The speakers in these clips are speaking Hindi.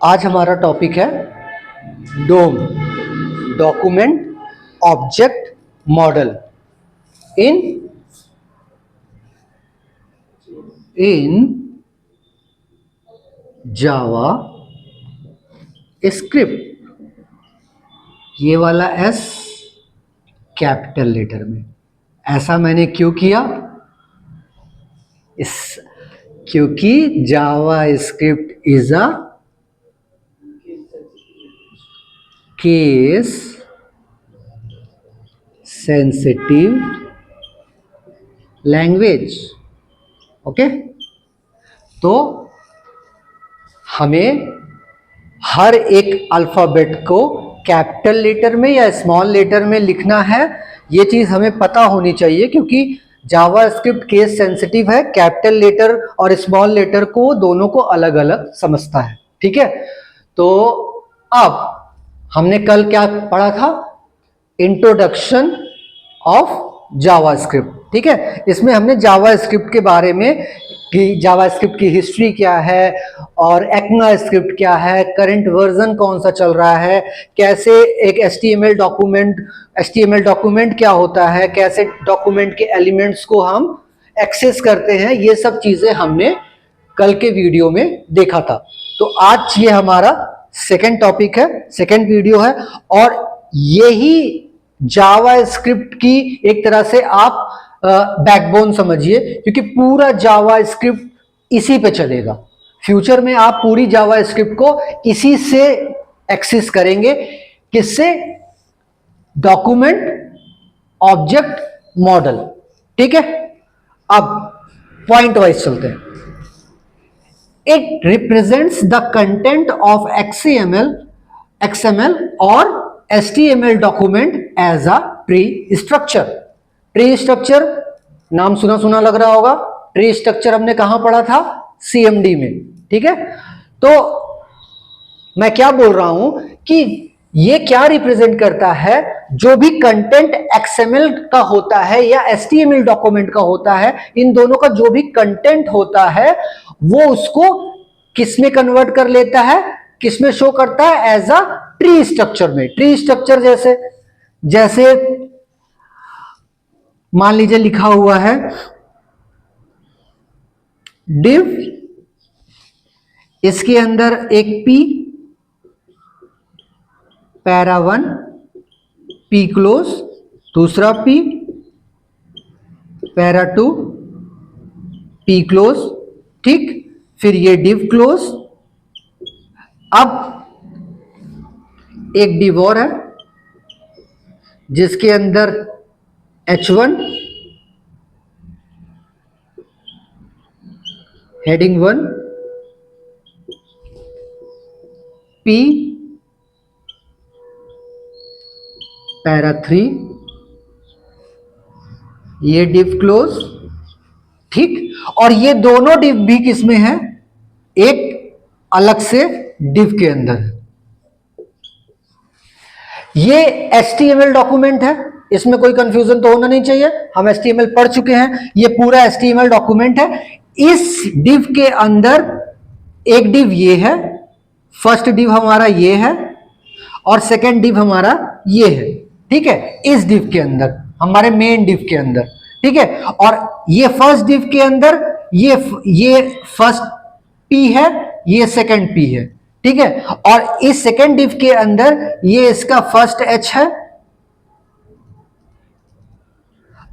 आज हमारा टॉपिक है डोम, डॉक्यूमेंट ऑब्जेक्ट मॉडल इन जावा स्क्रिप्ट। ये वाला एस कैपिटल लेटर में। ऐसा मैंने क्यों किया? क्योंकि JavaScript is a case sensitive language. Okay, तो हमें हर एक अल्फाबेट को कैपिटल लेटर में या स्मॉल लेटर में लिखना है। ये चीज हमें पता होनी चाहिए क्योंकि जावा स्क्रिप्ट केस सेंसिटिव है, कैपिटल लेटर और स्मॉल लेटर को दोनों को अलग अलग समझता है। ठीक है, तो अब हमने कल क्या पढ़ा था? Introduction of Java script. ठीक है, इसमें हमने जावा स्क्रिप्ट के बारे में कि जावा स्क्रिप्ट की हिस्ट्री क्या है और एक्मा स्क्रिप्ट क्या है, करंट वर्जन कौन सा चल रहा है, कैसे एक एचटीएमएल डॉक्यूमेंट क्या होता है, कैसे डॉक्यूमेंट के एलिमेंट्स को हम एक्सेस करते हैं, ये सब चीजें हमने कल के वीडियो में देखा था। तो आज ये हमारा सेकंड टॉपिक है, सेकंड वीडियो है और यही जावा स्क्रिप्ट की एक तरह से आप बैकबोन समझिए क्योंकि पूरा जावा स्क्रिप्ट इसी पे चलेगा। फ्यूचर में आप पूरी जावा स्क्रिप्ट को इसी से एक्सेस करेंगे। किससे? Document object model. ठीक है, अब पॉइंट वाइज चलते हैं। It represents the content of XML और HTML document as a tree structure. Tree structure नाम सुना सुना लग रहा होगा। ट्री स्ट्रक्चर हमने कहां पढ़ा था? CMD में। ठीक है, तो मैं क्या बोल रहा हूं कि ये क्या रिप्रेजेंट करता है? जो भी कंटेंट XML का होता है या HTML डॉक्यूमेंट का होता है, इन दोनों का जो भी कंटेंट होता है वो उसको किस में कन्वर्ट कर लेता है, किस में शो करता है? एज अ ट्री स्ट्रक्चर में। ट्री स्ट्रक्चर जैसे मान लीजिए लिखा हुआ है डिव, इसके अंदर एक P, पैरा 1, P क्लोज, दूसरा P, पैरा 2, P क्लोज। ठीक, फिर ये डिव क्लोज। अब एक डिव और है जिसके अंदर H1, हेडिंग 1, P, पैरा 3, ये डिव क्लोज। ठीक, और ये दोनों डिव भी किसमें है? एक अलग से डिव के अंदर। ये HTML डॉक्यूमेंट है, इसमें कोई कंफ्यूजन तो होना नहीं चाहिए। हम HTML पढ़ चुके हैं, ये पूरा HTML डॉक्यूमेंट है। इस डिव के अंदर एक डिव ये है, फर्स्ट डिव हमारा ये है और सेकंड डिव हमारा ये है। ठीक है, इस डिव के अंदर, हमारे मेन डिव के अंदर। ठीक है, और ये फर्स्ट डिव के अंदर ये फर्स्ट P है, ये सेकंड P है। ठीक है, और इस सेकंड डिव के अंदर ये इसका फर्स्ट H है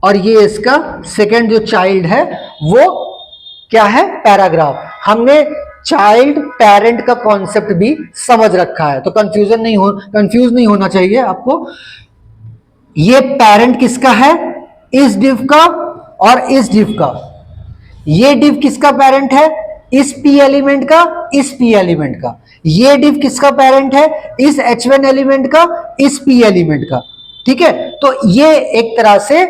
और ये इसका सेकंड जो चाइल्ड है वो क्या है? पैराग्राफ। हमने चाइल्ड पेरेंट का कॉन्सेप्ट भी समझ रखा है, तो कंफ्यूज नहीं होना चाहिए आपको। ये पेरेंट किसका है? इस डिव का और इस डिव का। ये डिव किसका पेरेंट है? इस P एलिमेंट का, इस P एलिमेंट का। ये डिव किसका पेरेंट है? इस H1 एलिमेंट का, इस P एलिमेंट का। ठीक है, तो ये एक तरह से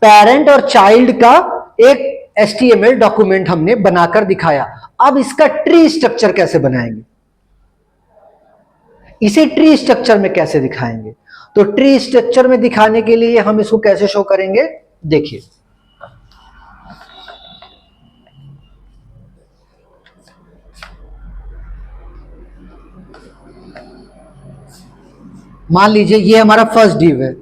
पेरेंट और चाइल्ड का एक HTML डॉक्यूमेंट हमने बनाकर दिखाया। अब इसका ट्री स्ट्रक्चर कैसे बनाएंगे? इसे ट्री स्ट्रक्चर में कैसे दिखाएंगे? तो ट्री स्ट्रक्चर में दिखाने के लिए हम इसको कैसे शो करेंगे? देखिए, मान लीजिए ये हमारा फर्स्ट डिव है,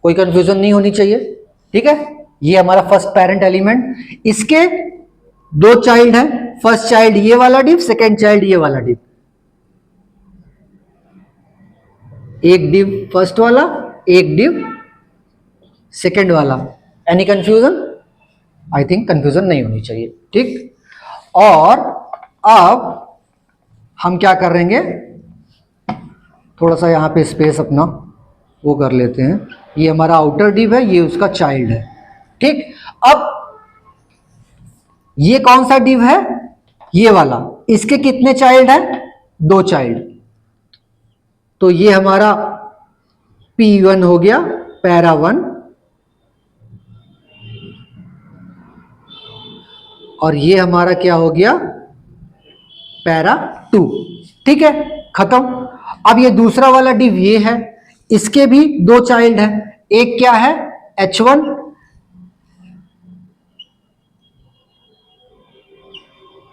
कोई कंफ्यूजन नहीं होनी चाहिए, ठीक है। ये हमारा फर्स्ट पेरेंट एलिमेंट, इसके दो चाइल्ड है, फर्स्ट चाइल्ड ये वाला डिव, सेकेंड चाइल्ड ये वाला डिव। एक डिव फर्स्ट वाला, एक डिव सेकेंड वाला। Any confusion? I think confusion नहीं होनी चाहिए, ठीक। और अब हम क्या करेंगे, थोड़ा सा यहां पे स्पेस अपना वो कर लेते हैं। ये हमारा आउटर डिव है, ये उसका चाइल्ड है, ठीक। अब ये कौन सा डिव है, ये वाला, इसके कितने चाइल्ड है, दो चाइल्ड। तो ये हमारा P1 हो गया, पैरा 1, और ये हमारा क्या हो गया, पैरा 2, ठीक है, खत्म। अब ये दूसरा वाला डिव ये है, इसके भी दो चाइल्ड है, एक क्या है H1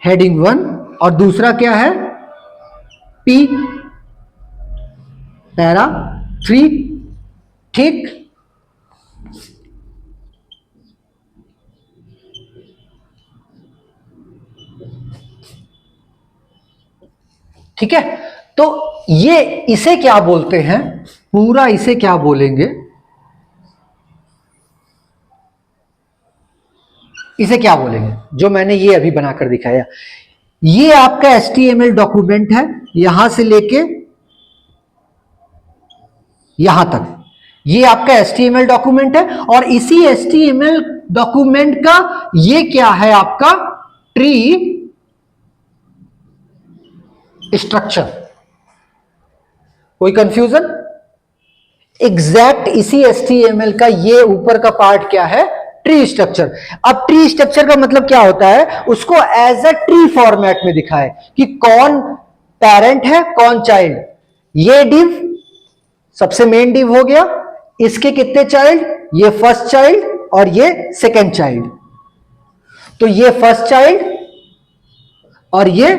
हेडिंग 1, और दूसरा क्या है P पैरा 3, ठीक। ठीक है, तो ये इसे क्या बोलते हैं, पूरा इसे क्या बोलेंगे, इसे क्या बोलेंगे, जो मैंने ये अभी बनाकर दिखाया। ये आपका HTML डॉक्यूमेंट है, यहां से लेके यहां तक, ये आपका HTML डॉक्यूमेंट है, और इसी HTML डॉक्यूमेंट का ये क्या है, आपका ट्री स्ट्रक्चर। कोई कंफ्यूजन? एग्जैक्ट इसी HTML का ये ऊपर का पार्ट क्या है, ट्री स्ट्रक्चर। अब ट्री स्ट्रक्चर का मतलब क्या होता है, उसको एज अ ट्री फॉर्मेट में दिखाए कि कौन पेरेंट है कौन चाइल्ड। ये डिव सबसे मेन डिव हो गया, इसके कितने चाइल्ड, ये फर्स्ट चाइल्ड और ये सेकेंड चाइल्ड। तो ये फर्स्ट चाइल्ड और ये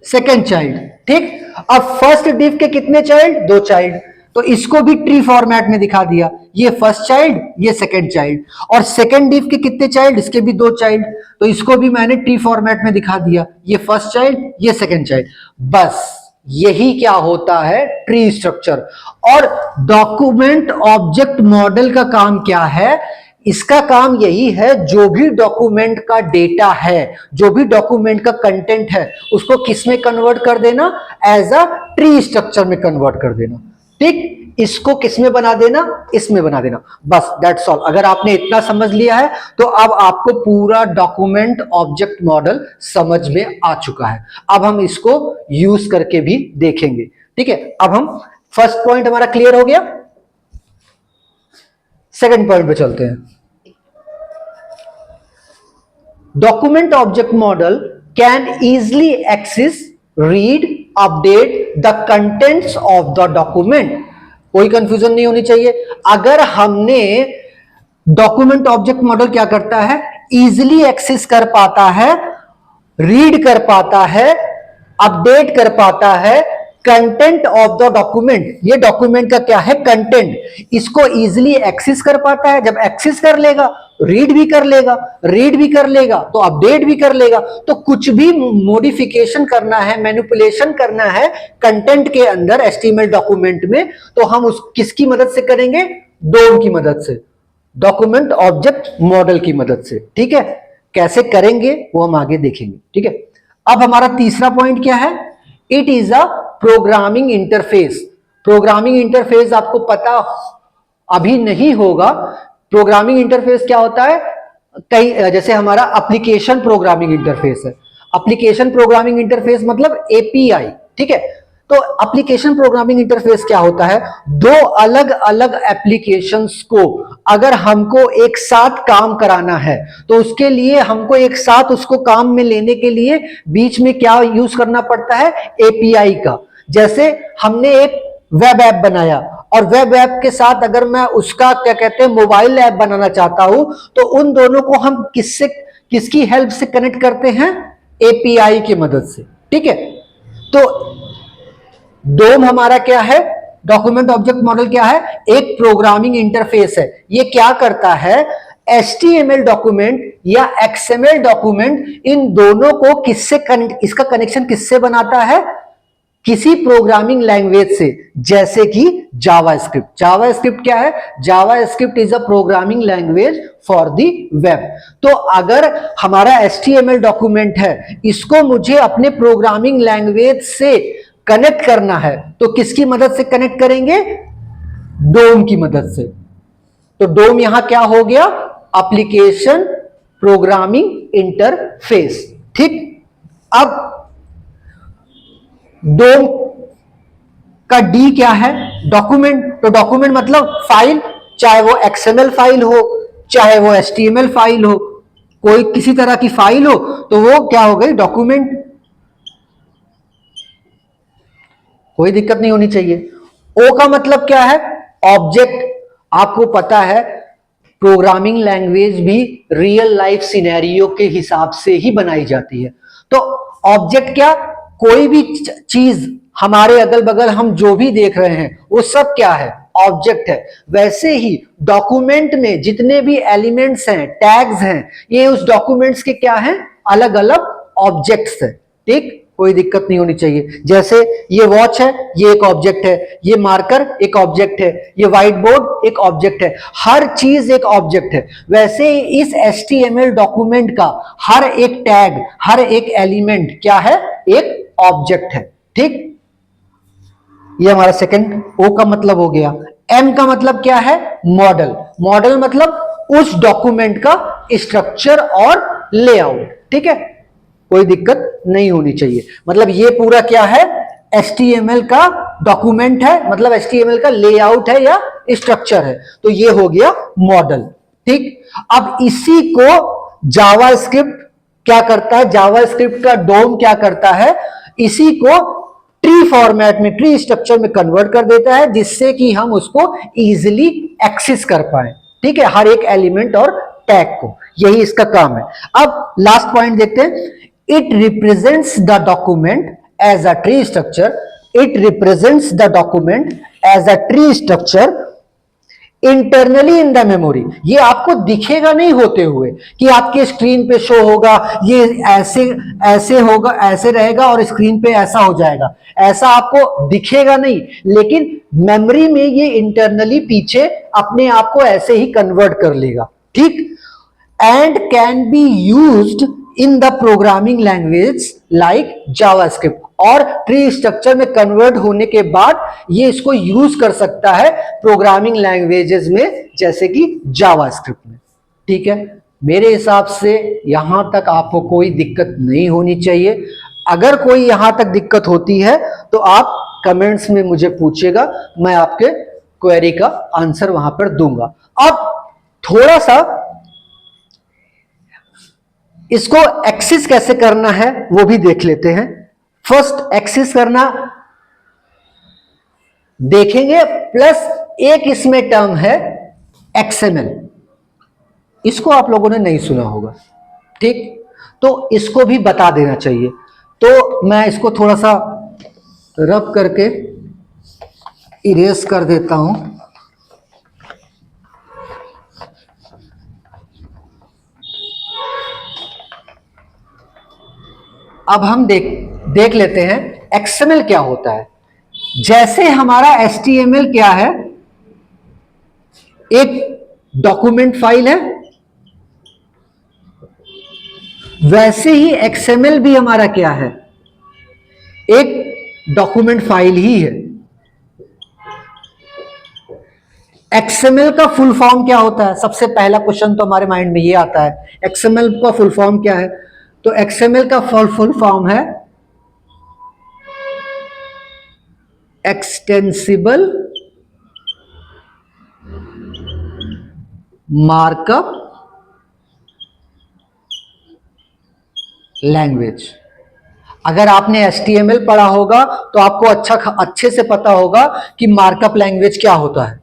सेकेंड चाइल्ड, ठीक। अब फर्स्ट डिव के कितने चाइल्ड, दो चाइल्ड, तो इसको भी ट्री फॉर्मेट में दिखा दिया, ये फर्स्ट चाइल्ड ये सेकेंड चाइल्ड। और सेकेंड डिव के कितने चाइल्ड, इसके भी दो चाइल्ड, तो इसको भी मैंने ट्री फॉर्मेट में दिखा दिया, ये फर्स्ट चाइल्ड ये सेकेंड चाइल्ड। बस यही क्या होता है, ट्री स्ट्रक्चर। और डॉक्यूमेंट ऑब्जेक्ट मॉडल का काम क्या है, इसका काम यही है, जो भी डॉक्यूमेंट का डेटा है, जो भी डॉक्यूमेंट का कंटेंट है, उसको किस में कन्वर्ट कर देना, एज अ ट्री स्ट्रक्चर में कन्वर्ट कर देना, ठीक। इसको किस में बना देना, इसमें बना देना, बस दैट्स ऑल। अगर आपने इतना समझ लिया है तो अब आपको पूरा डॉक्यूमेंट ऑब्जेक्ट मॉडल समझ में आ चुका है। अब हम इसको यूज करके भी देखेंगे, ठीक है। अब हम फर्स्ट पॉइंट हमारा क्लियर हो गया, सेकंड पॉइंट पे चलते हैं। Document object model can easily access, read, update the contents of the document. कोई कंफ्यूजन नहीं होनी चाहिए। अगर हमने डॉक्यूमेंट ऑब्जेक्ट मॉडल क्या करता है, इजिली एक्सेस कर पाता है, रीड कर पाता है, अपडेट कर पाता है कंटेंट ऑफ द डॉक्यूमेंट। ये डॉक्यूमेंट का क्या है, कंटेंट, इसको इजिली एक्सेस कर पाता है। जब एक्सेस कर लेगा, रीड भी कर लेगा, रीड भी कर लेगा तो अपडेट भी कर लेगा। तो कुछ भी मॉडिफिकेशन करना है, मैनिपुलेशन करना है कंटेंट के अंदर HTML डॉक्यूमेंट में, तो हम उस किसकी मदद से करेंगे, डोम की मदद से, डॉक्यूमेंट ऑब्जेक्ट मॉडल की मदद से, ठीक है। कैसे करेंगे वो हम आगे देखेंगे, ठीक है। अब हमारा तीसरा पॉइंट क्या है, it is a programming interface. Programming interface आपको पता अभी नहीं होगा। प्रोग्रामिंग इंटरफेस क्या होता है, कई जैसे हमारा एप्लीकेशन प्रोग्रामिंग इंटरफेस है, एप्लीकेशन प्रोग्रामिंग इंटरफेस मतलब API, ठीक है। तो एप्लीकेशन प्रोग्रामिंग इंटरफेस क्या होता है, दो अलग अलग एप्लीकेशंस को अगर हमको एक साथ काम कराना है तो उसके लिए हमको एक साथ उसको काम में लेने के लिए बीच में क्या यूज करना पड़ता है, API का। जैसे हमने एक वेब ऐप बनाया और वेब ऐप के साथ अगर मैं उसका क्या कहते हैं मोबाइल ऐप बनाना चाहता हूं, तो उन दोनों को हम किसकी हेल्प से कनेक्ट करते हैं, एपीआई की मदद से। ठीक है, तो डोम हमारा क्या है, डॉक्यूमेंट ऑब्जेक्ट मॉडल क्या है, एक प्रोग्रामिंग इंटरफेस है। ये क्या करता है, HTML डॉक्यूमेंट या XML डॉक्यूमेंट, इन दोनों को किससे इसका कनेक्शन किससे बनाता है, किसी प्रोग्रामिंग लैंग्वेज से, जैसे कि जावास्क्रिप्ट। जावास्क्रिप्ट क्या है, JavaScript is a programming language for the web. तो अगर हमारा HTML डॉक्यूमेंट है, इसको मुझे अपने प्रोग्रामिंग लैंग्वेज से कनेक्ट करना है, तो किसकी मदद से कनेक्ट करेंगे, डोम की मदद से। तो डोम यहां क्या हो गया, एप्लीकेशन प्रोग्रामिंग इंटरफेस। ठीक, अब डोम का डी क्या है, डॉक्यूमेंट। तो डॉक्यूमेंट मतलब फाइल, चाहे वो XML फाइल हो, चाहे वो HTML फाइल हो, कोई किसी तरह की फाइल हो, तो वो क्या हो गई, डॉक्यूमेंट। कोई दिक्कत नहीं होनी चाहिए। ओ का मतलब क्या है, ऑब्जेक्ट। आपको पता है प्रोग्रामिंग लैंग्वेज भी रियल लाइफ सिनेरियो के हिसाब से ही बनाई जाती है। तो ऑब्जेक्ट क्या, कोई भी चीज हमारे अगल बगल हम जो भी देख रहे हैं वो सब क्या है, ऑब्जेक्ट है। वैसे ही डॉक्यूमेंट में जितने भी एलिमेंट्स हैं, टैग्स हैं, ये उस डॉक्यूमेंट्स के क्या हैं, अलग अलग ऑब्जेक्ट्स हैं। ठीक, कोई दिक्कत नहीं होनी चाहिए। जैसे ये वॉच है, ये एक ऑब्जेक्ट है, ये मार्कर एक ऑब्जेक्ट है, ये व्हाइट बोर्ड एक ऑब्जेक्ट है, हर चीज एक ऑब्जेक्ट है। वैसे ही इस HTML डॉक्यूमेंट का हर एक टैग, हर एक एलिमेंट क्या है, एक ऑब्जेक्ट है। ठीक, ये हमारा सेकंड ओ का मतलब हो गया। एम का मतलब क्या है, मॉडल। मॉडल मतलब उस डॉक्यूमेंट का स्ट्रक्चर और लेआउट। ठीक है, कोई दिक्कत नहीं होनी चाहिए। मतलब ये पूरा क्या है, HTML का डॉक्यूमेंट है, मतलब HTML का लेआउट है या स्ट्रक्चर है, तो ये हो गया मॉडल। ठीक, अब इसी को जावास्क्रिप्ट क्या करता है, जावास्क्रिप्ट का डोम क्या करता है, इसी को ट्री फॉर्मेट में, ट्री स्ट्रक्चर में कन्वर्ट कर देता है, जिससे कि हम उसको इजीली एक्सेस कर पाए। ठीक है, हर एक एलिमेंट और टैग को, यही इसका काम है। अब लास्ट पॉइंट देखते हैं, it represents the document as a tree structure. It represents the document as a tree structure internally in the memory. ये आपको दिखेगा नहीं होते हुए कि आपके स्क्रीन पे शो होगा, ये ऐसे ऐसे होगा, ऐसे रहेगा और स्क्रीन पे ऐसा हो जाएगा, ऐसा आपको दिखेगा नहीं, लेकिन मेमोरी में ये इंटरनली पीछे अपने आप को ऐसे ही कन्वर्ट कर लेगा। ठीक, and can be used in the programming language like JavaScript. और ट्री स्ट्रक्चर में कन्वर्ट होने के बाद ये इसको यूज कर सकता है प्रोग्रामिंग लैंग्वेजेस में, जैसे कि जावास्क्रिप्ट में। ठीक है, मेरे हिसाब से यहां तक आपको कोई दिक्कत नहीं होनी चाहिए। अगर कोई यहां तक दिक्कत होती है तो आप कमेंट्स में मुझे पूछेगा, मैं आपके क्वेरी का आंसर वहां पर दूंगा। अब थोड़ा सा इसको एक्सेस कैसे करना है वो भी देख लेते हैं। फर्स्ट एक्सेस करना देखेंगे, प्लस एक इसमें टर्म है XML। इसको आप लोगों ने नहीं सुना होगा, ठीक, तो इसको भी बता देना चाहिए। तो मैं इसको थोड़ा सा रब करके इरेज कर देता हूं। अब हम देख लेते हैं XML क्या होता है। जैसे हमारा HTML क्या है, एक डॉक्यूमेंट फाइल है, वैसे ही XML भी हमारा क्या है, एक डॉक्यूमेंट फाइल ही है। XML का फुल फॉर्म क्या होता है, सबसे पहला क्वेश्चन तो हमारे माइंड में ये आता है, XML का फुल फॉर्म क्या है। तो XML का फुल फॉर्म है एक्सटेंसिबल मार्कअप लैंग्वेज। अगर आपने HTML पढ़ा होगा तो आपको अच्छे से पता होगा कि मार्कअप लैंग्वेज क्या होता है।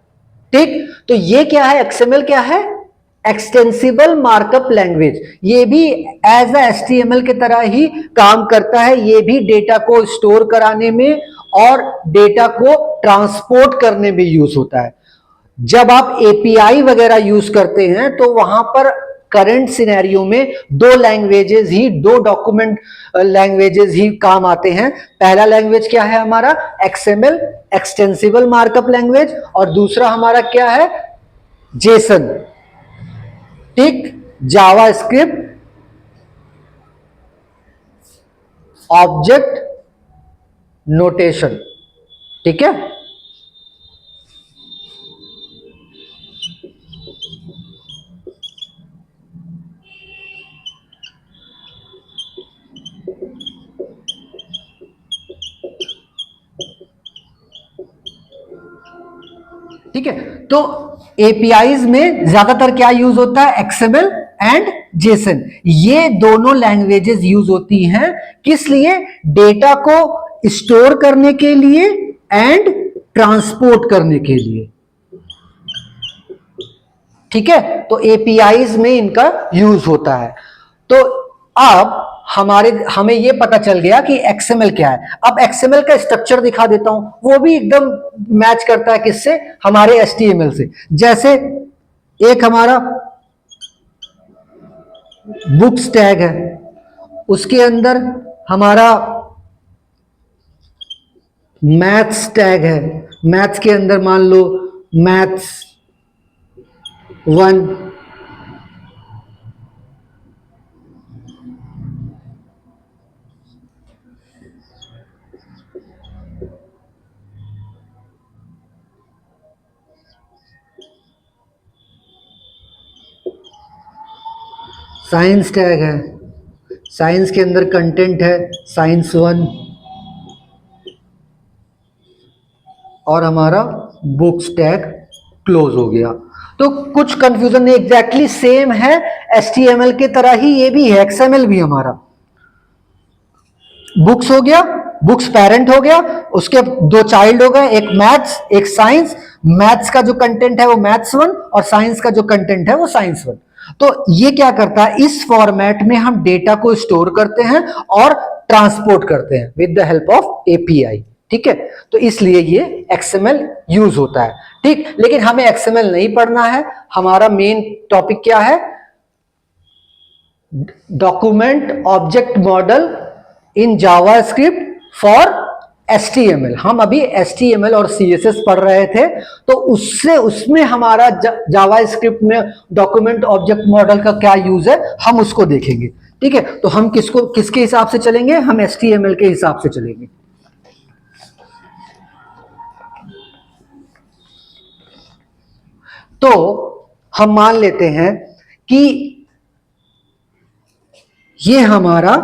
ठीक, तो ये क्या है, XML क्या है, एक्सटेंसिबल मार्कअप लैंग्वेज, ये भी एज अ HTML के तरह ही काम करता है। ये भी डेटा को स्टोर कराने में और डेटा को ट्रांसपोर्ट करने में यूज होता है। जब आप API वगैरह यूज करते हैं तो वहां पर करंट सिनेरियो में दो डॉक्यूमेंट लैंग्वेजेस ही काम आते हैं। पहला लैंग्वेज क्या है हमारा, XML एक्सटेंसिबल मार्कअप लैंग्वेज, और दूसरा हमारा क्या है, जेसन, ठीक, जावास्क्रिप्ट ऑब्जेक्ट नोटेशन, ठीक है। ठीक है, तो एपीआईज में ज्यादातर क्या यूज होता है, XML एंड जेसन। ये दोनों लैंग्वेजेस यूज होती हैं किस लिए, डेटा को स्टोर करने के लिए एंड ट्रांसपोर्ट करने के लिए। ठीक है, तो एपीआईज में इनका यूज होता है। तो अब हमें यह पता चल गया कि XML क्या है। अब XML का स्ट्रक्चर दिखा देता हूं, वो भी एकदम मैच करता है किससे, हमारे HTML से। जैसे एक हमारा बुक्स टैग है, उसके अंदर हमारा मैथ्स टैग है, मैथ्स के अंदर मान लो मैथ्स 1, साइंस टैग है, साइंस के अंदर कंटेंट है साइंस 1, और हमारा बुक्स टैग क्लोज हो गया। तो कुछ कंफ्यूजन नहीं, एग्जैक्टली सेम है, HTML के तरह ही ये भी है, XML भी हमारा। बुक्स हो गया, बुक्स पेरेंट हो गया, उसके दो चाइल्ड हो गए, एक मैथ्स एक साइंस। मैथ्स का जो कंटेंट है वो मैथ्स 1 और साइंस का जो कंटेंट है वो साइंस 1। तो ये क्या करता है, इस फॉर्मेट में हम डेटा को स्टोर करते हैं और ट्रांसपोर्ट करते हैं with the help of API। ठीक है, तो इसलिए ये XML यूज होता है। ठीक, लेकिन हमें XML नहीं पढ़ना है, हमारा मेन टॉपिक क्या है, document object model in JavaScript for HTML। हम अभी HTML और CSS पढ़ रहे थे, तो उसमें हमारा जावास्क्रिप्ट में डॉक्यूमेंट ऑब्जेक्ट मॉडल का क्या यूज है, हम उसको देखेंगे। ठीक है, तो हम किसके हिसाब से चलेंगे, हम HTML के हिसाब से चलेंगे। तो हम मान लेते हैं कि ये हमारा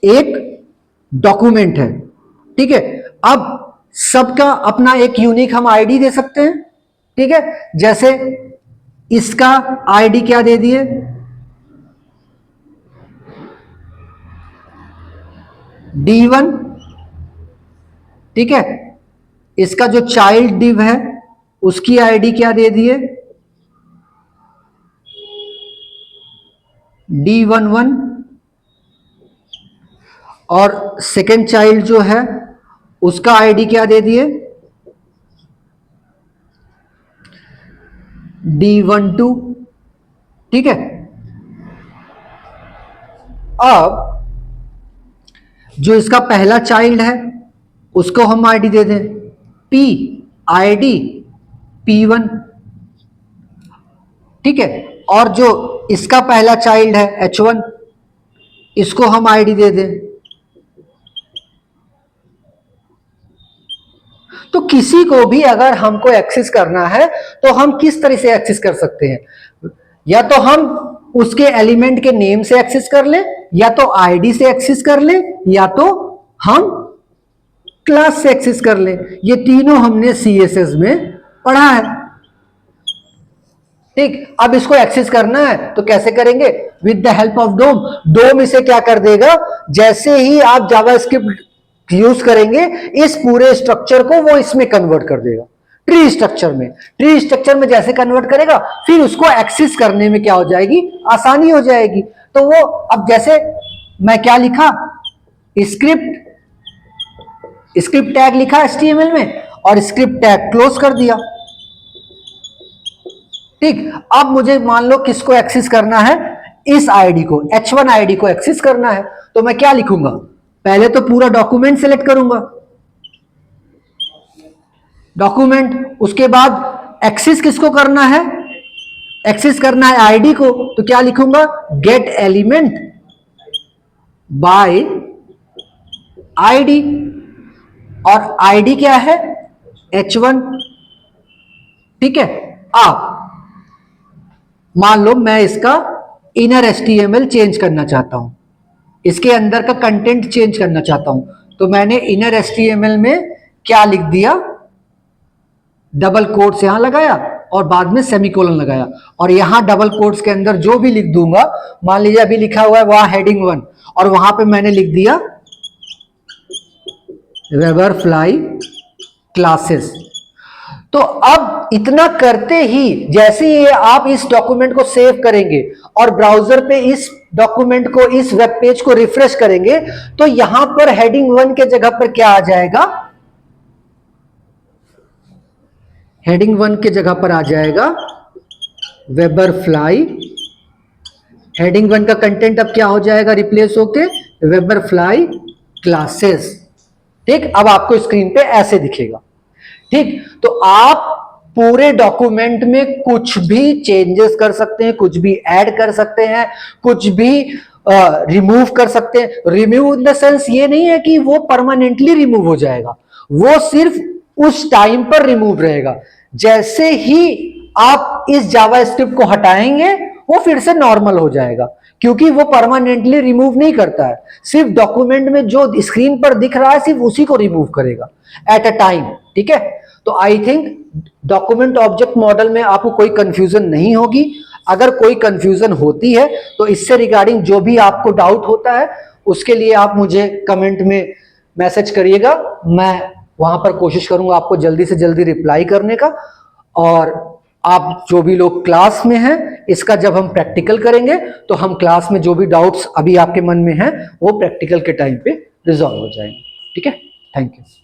एक डॉक्यूमेंट है। ठीक है, अब सबका अपना एक यूनिक हम आईडी दे सकते हैं। ठीक है, जैसे इसका आईडी क्या दे दिए, D1। ठीक है, इसका जो चाइल्ड डिव है उसकी आईडी क्या दे दिए, D11, और सेकेंड चाइल्ड जो है उसका आईडी क्या दे दिए, D12। ठीक है, अब जो इसका पहला चाइल्ड है उसको हम आईडी दे दें PID P1। ठीक है, और जो इसका पहला चाइल्ड है H1, इसको हम आईडी दे दें। तो किसी को भी अगर हमको एक्सेस करना है तो हम किस तरह से एक्सेस कर सकते हैं, या तो हम उसके एलिमेंट के नेम से एक्सेस कर ले, या तो आईडी से एक्सेस कर ले, या तो हम क्लास से एक्सेस कर ले। ये तीनों हमने CSS में पढ़ा है। ठीक, अब इसको एक्सेस करना है तो कैसे करेंगे, with the help of DOM. DOM इसे क्या कर देगा, जैसे ही आप जावास्क्रिप्ट यूज करेंगे इस पूरे स्ट्रक्चर को वो इसमें कन्वर्ट कर देगा। ट्री स्ट्रक्चर में। ट्री स्ट्रक्चर में जैसे कन्वर्ट करेगा फिर उसको एक्सेस करने में क्या हो जाएगी, आसानी हो जाएगी। तो वो अब जैसे मैं क्या लिखा, स्क्रिप्ट टैग लिखा HTML में और स्क्रिप्ट टैग क्लोज कर दिया। ठीक, अब मुझे मान लो किसको एक्सेस करना है, इस आईडी को, H1 आईडी को एक्सेस करना है, तो मैं क्या लिखूंगा, पहले तो पूरा डॉक्यूमेंट सेलेक्ट करूंगा, डॉक्यूमेंट, उसके बाद एक्सेस किसको करना है, एक्सेस करना है आईडी को, तो क्या लिखूंगा, गेट एलिमेंट बाय आईडी, और आईडी क्या है, H1। ठीक है, अब मान लो मैं इसका इनर HTML चेंज करना चाहता हूं, इसके अंदर का कंटेंट चेंज करना चाहता हूं, तो मैंने इनर HTML में क्या लिख दिया, डबल कोट्स यहां लगाया और बाद में सेमीकोलन लगाया, और यहां डबल कोट्स के अंदर जो भी लिख दूंगा, मान लीजिए अभी लिखा हुआ है वहां हेडिंग 1 और वहां पे मैंने लिख दिया वेबरफ्लाई क्लासेस। तो अब इतना करते ही जैसे ही आप इस डॉक्यूमेंट को सेव करेंगे और ब्राउजर पे इस डॉक्यूमेंट को, इस वेब पेज को रिफ्रेश करेंगे, तो यहां पर हेडिंग 1 के जगह पर क्या आ जाएगा, हेडिंग 1 के जगह पर आ जाएगा वेबरफ्लाई। हेडिंग 1 का कंटेंट अब क्या हो जाएगा, रिप्लेस होके वेबरफ्लाई क्लासेस। ठीक, अब आपको स्क्रीन पे ऐसे दिखेगा। ठीक, तो आप पूरे डॉक्यूमेंट में कुछ भी चेंजेस कर सकते हैं, कुछ भी ऐड कर सकते हैं, कुछ भी रिमूव कर सकते हैं। रिमूव इन द सेंस ये नहीं है कि वो परमानेंटली रिमूव हो जाएगा, वो सिर्फ उस टाइम पर रिमूव रहेगा। जैसे ही आप इस जावास्क्रिप्ट को हटाएंगे वो फिर से नॉर्मल हो जाएगा, क्योंकि वो परमानेंटली रिमूव नहीं करता है, सिर्फ डॉक्यूमेंट में जो स्क्रीन पर दिख रहा है सिर्फ उसी को रिमूव करेगा एट अ टाइम। ठीक है, तो I think document object model में आपको कोई कंफ्यूजन नहीं होगी। अगर कोई कंफ्यूजन होती है तो इससे रिगार्डिंग जो भी आपको डाउट होता है उसके लिए आप मुझे कमेंट में मैसेज करिएगा, मैं वहां पर कोशिश करूंगा आपको जल्दी से जल्दी रिप्लाई करने का। और आप जो भी लोग क्लास में हैं, इसका जब हम प्रैक्टिकल करेंगे तो हम क्लास में जो भी डाउट्स अभी आपके मन में हैं वो प्रैक्टिकल के टाइम पे रिजॉल्व हो जाएंगे। ठीक है, थैंक यू।